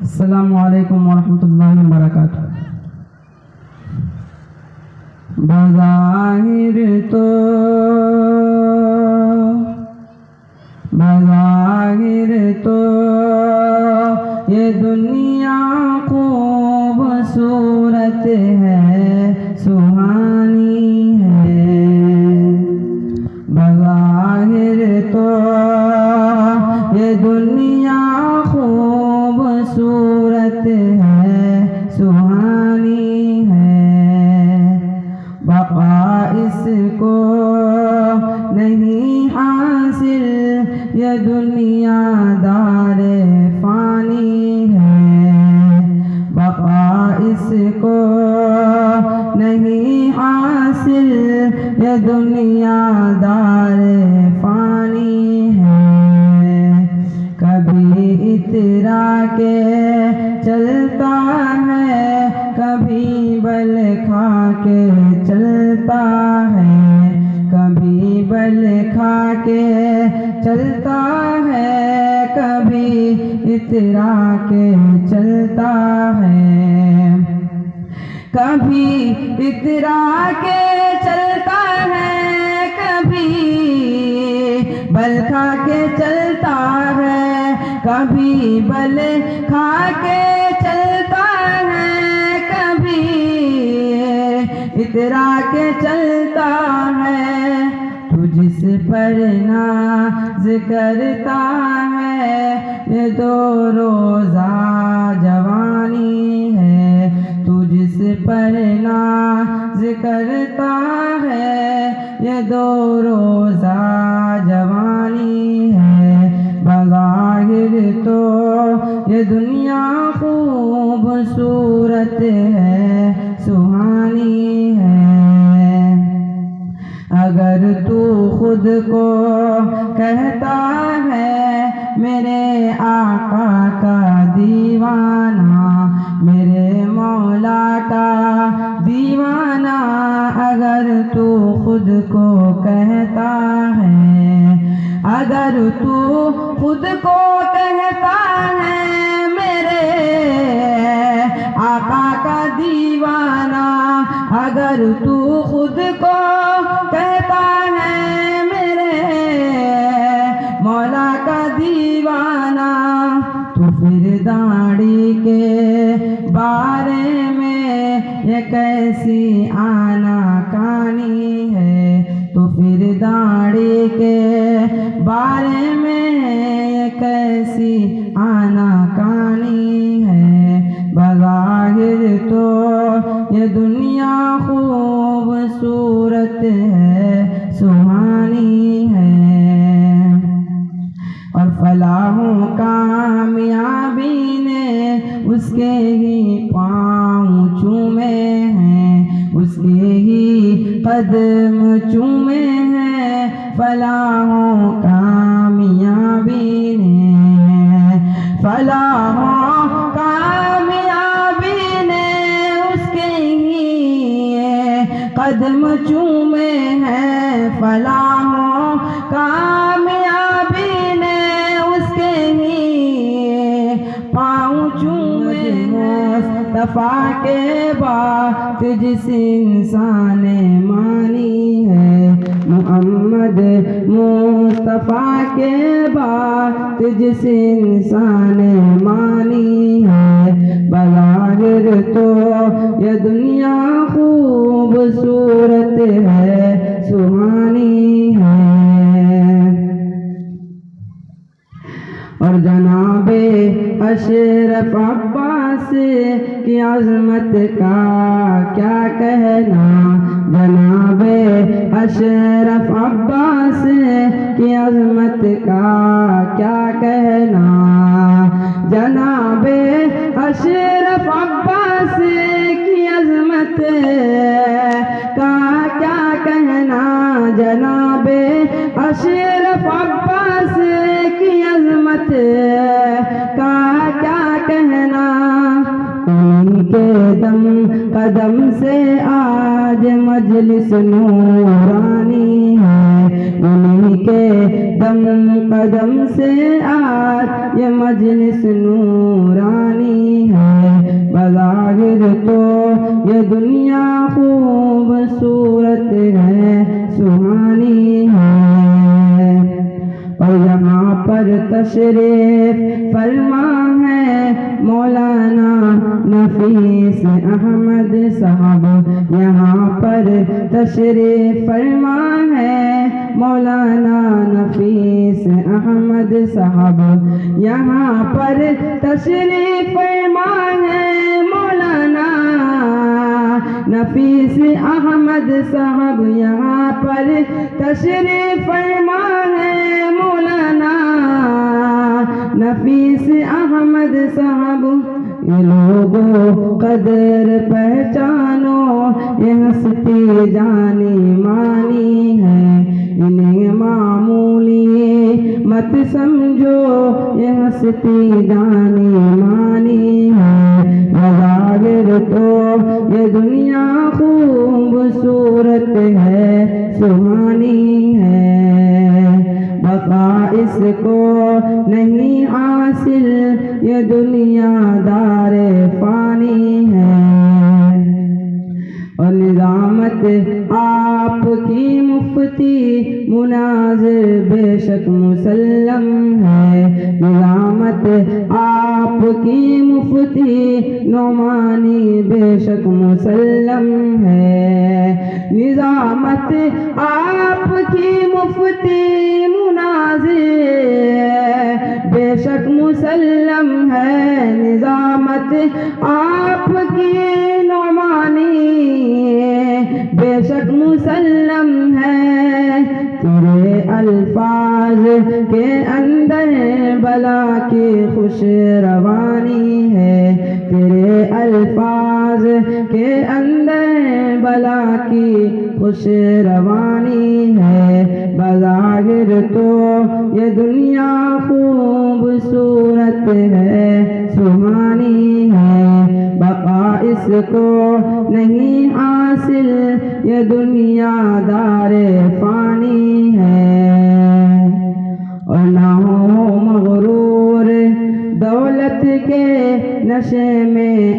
السلام علیکم ورحمۃ اللہ وبرکاتہ۔ بظاہر تو یہ دنیا خوبصورت ہے، سہانی ہے۔ بظاہر تو یہ دنیا خوبصورت ہے، سہانی ہے۔ بقا اس کو نہیں حاصل، یہ دنیا دار فانی ہے۔ بقا اس کو نہیں حاصل، یہ دنیا دار فانی ہے۔ کبھی اترا کے چلتا ہے، کبھی بل کھا کے چلتا ہے۔ کبھی بل کھا کے چلتا ہے، کبھی اترا کے چلتا ہے۔ کبھی اترا کے چلتا ہے، کبھی بل کھا کے چلتا ہے۔ کبھی بل کھا کے چلتا ہے، کبھی اترا کے چلتا ہے۔ تو جس پر ناز کرتا ہے، یہ دو روزہ جوانی ہے۔ تو جس پر ناز کرتا ہے، یہ دو روزہ جوانی ہے۔ بظاہر تو یہ دنیا خوبصورت ہے، سہانی ہے۔ اگر تو خود کو کہتا ہے میرے آقا کا دیوانہ، میرے مولا کا دیوانہ، اگر تو خود کو کہتا ہے، اگر تو خود کو کہتا ہے میرے آقا کا دیوانہ، اگر تو خود کو کہتا ہے میرے مولا کا دیوانہ، تو پھر داڑھی کے بارے میں یہ کیسی آنا کانی ہے۔ تو پھر داڑھی کے بارے میں یہ کیسی آنا کانی ہے۔ بظاہر تو یہ دنیا خوبصورت ہے، سہانی ہے۔ اور فلاح و کامیابی نے اس کے ہی پاؤں چومے ہیں، اس کے ہی قدم چومے ہیں۔ فلاح و کامیابی نے، فلاح و کامیابی نے اس کے ہی قدم چومے ہیں۔ فلاح و کامیابی نے اس کے ہی پاؤں چومے ہیں۔ مصطفیٰ کے بعد جس انسان نے مانی ہے، محمد مصطفیٰ کے بعد جس انسان نے مانی ہے۔ بظاہر تو یہ دنیا خوبصورت ہے، سہانی ہے۔ اور جناب اشرف عباس کی عظمت کا کیا کہنا، جناب اشرف عباس کی عظمت کا کیا کہنا، جناب اشرف عباس کی عظمت کا کیا کہنا، جناب اشرف عباس کی عظمت کا کیا کہنا۔ ان کے دم قدم سے آج مجلس نورانی ہے، ان کے دم قدم سے آج یہ مجلس نورانی تشریف فرما ہے مولانا نفیس احمد صاحب یہاں پر تشریف فرما ہے مولانا نفیس احمد صاحب یہاں پر تشریف فرما ہے مولانا نفیس احمد صاحب یہاں پر تشریف فرما ہے مولانا نفیس احمد صاحب یہ لوگوں قدر پہچانو یہ ہستی جانی مانی ہے انہیں معمولی مت سمجھو یہ ہستی جانی مانی ہے بظاہر تو یہ دنیا خوبصورت ہے سہانی ہے بقا اس کو نہیں حاصل یہ دنیا دار فانی ہے اور نظامت آپ کی مفتی مناظر بے شک مسلم ہے نظامت آپ کی مفتی نعمانی بے شک مسلم ہے نظامت آپ کی مفتی مناظر بے شک مسلم ہے نظامت آپ کی نعمانی بے شک مسلم ہے تیرے الفاظ کے اندر بلا کی خوش روانی ہے تیرے الفاظ کے اندر بلا کی خوش روانی ہے بظاہر تو یہ دنیا خوبصورت ہے سہانی ہے بقا اس کو نہیں حاصل یہ دنیا دار فانی ہے اور نہ ہو مغرور دولت کے نشے میں